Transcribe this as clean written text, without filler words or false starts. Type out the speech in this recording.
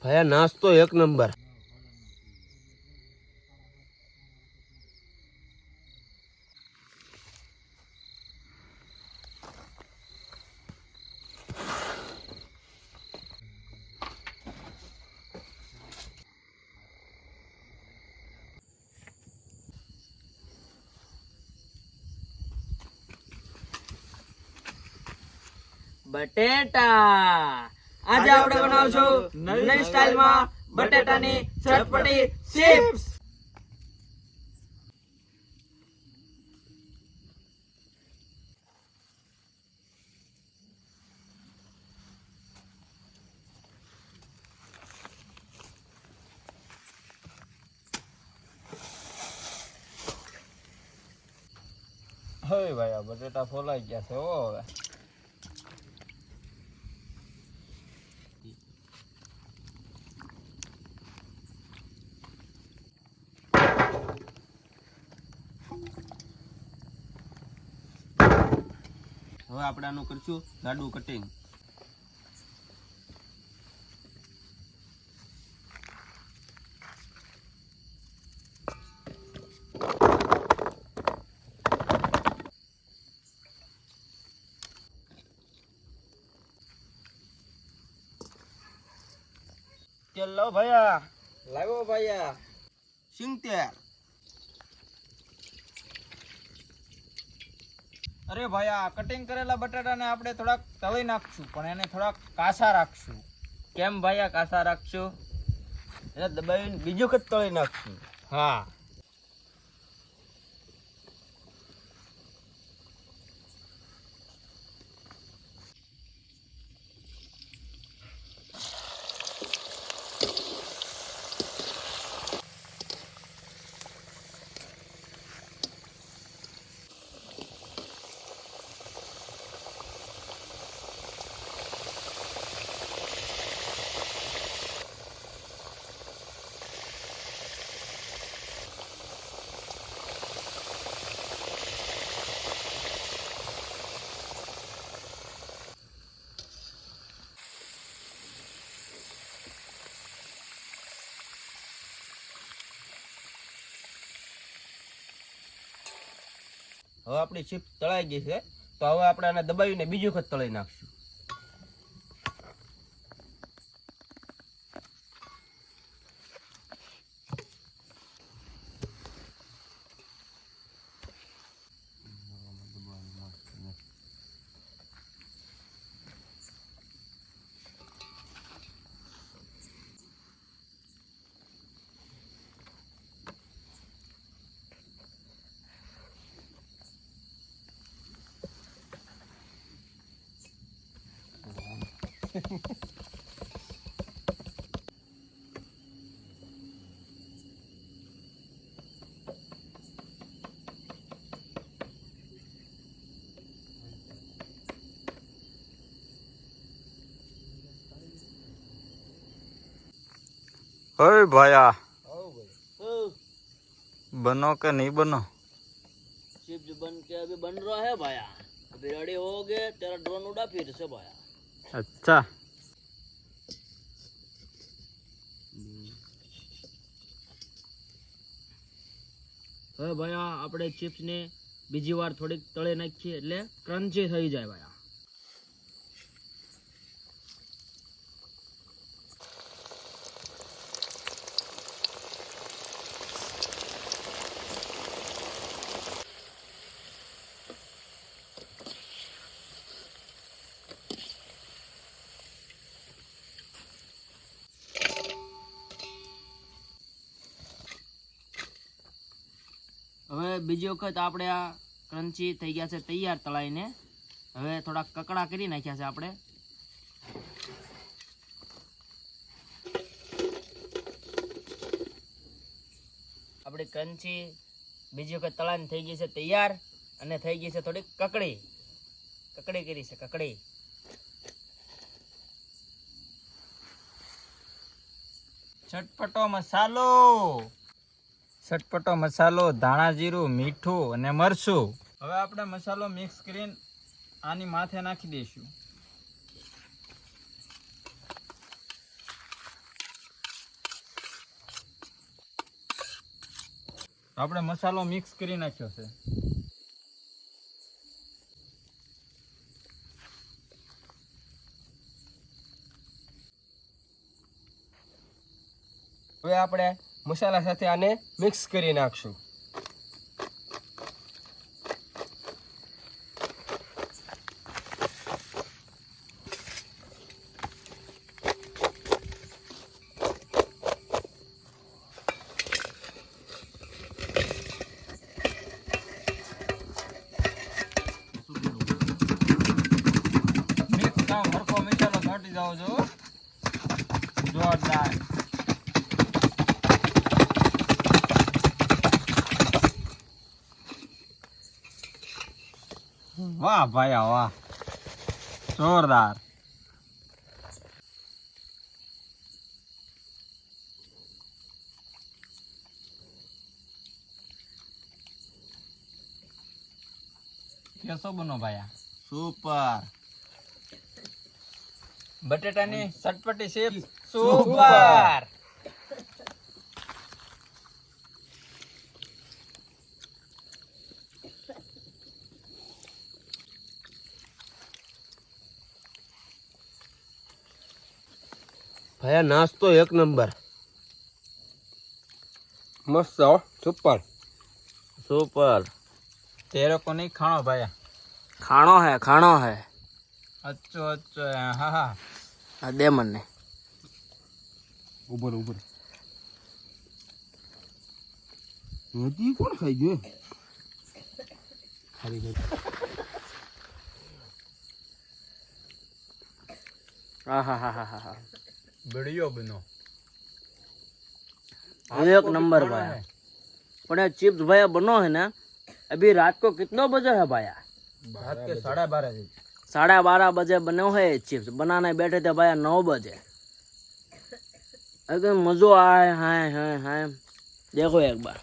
ભાયા નાસ્તો એક નંબર. બટેટા આજે આપણે બનાવશું નવી સ્ટાઇલમાં બટેટાની ચટપટી ચિપ્સ. હવે ભાઈ આ બટેટા ફોલાઈ ગયા છે હો. હવે આપણે આનું કરશું જાડું કટિંગ. તેલ લો ભૈયા. લાવો ભાઈયા. સિંગ તેલ. અરે ભાઈ આ કટિંગ કરેલા બટાટાને આપણે થોડાક તળી નાખશું, પણ એને થોડાક કાસા રાખશું. કેમ ભાઈયા કાસા રાખશું? એને દબાવીને બીજું વખત તળી નાખશું. હા, હવે આપણી ચિપ્સ તળાઈ ગઈ છે, તો હવે આપણે આને દબાવીને બીજું વખત તળી નાખશું. ओए भैया ओ, बनो के नहीं बनो? चिप्स बन के अभी बन रहा है भाया. अभी रेडी हो गए तेरा ड्रोन उड़ा फिर से भाया. अच्छा, હવે ભાયા આપણે ચિપ્સ ને બીજી વાર થોડીક તળે નાખીએ એટલે ક્રન્ચી થઈ જાય ભાયા. હવે બીજી વખત આપણે આ ક્રન્ચી થઈ ગયા છે તૈયાર તળાઈને. હવે થોડા કકડા કરી નાખ્યા છે આપણે. આપણી ક્રન્ચી બીજી વખત તળાઈને થઈ ગઈ છે તૈયાર, અને થઈ ગઈ છે થોડી કકડી. કકડી કરી છે કકડી. ચટપટો મસાલો, ચટપટો મસાલો, ધાણા જીરું, મીઠું અને મરચું. હવે આપણે મસાલો મિક્સ કરીને આની માથે નાખી દઈશું. આપણે મસાલો મિક્સ કરી નાખ્યો છે. હવે આપણે મસાલા સાથે આને મિક્સ કરી નાખશું. મિક્સ થાવ હરખો મસાલો ઘટી જાવ જો. જોરદાર. વાહ ભાઈ વાહ, જોરદાર. કેસો બનો ભાઈ? સુપર. બટેટાની ચટપટી ચિપ્સ સુપર. ભાઈ નાસ્તો એક નંબર. મસ્ત હો. Super super. તેરે કો નહીં ખાણો ભાઈ. ખાણો હે, ખાણો હે. અચ્છો અચ્છો. હા હા. આ દે મને. ઉભર ઉભર. હજી કોણ ખાઈ ગયો? ખાલી ગઈ. આહાહાહાહા. બઢિયો બનો. एक नंबर भाया. पर ये चिप्स भैया बनो है ना, अभी रात को कितना बजे है भैया? रात के 12:30 बजे. 12:30 बजे बने हुए ये चिप्स. बनाने बैठे थे भैया 9 बजे. एकदम मजो आए. हाय हाय हाय. देखो एक बार.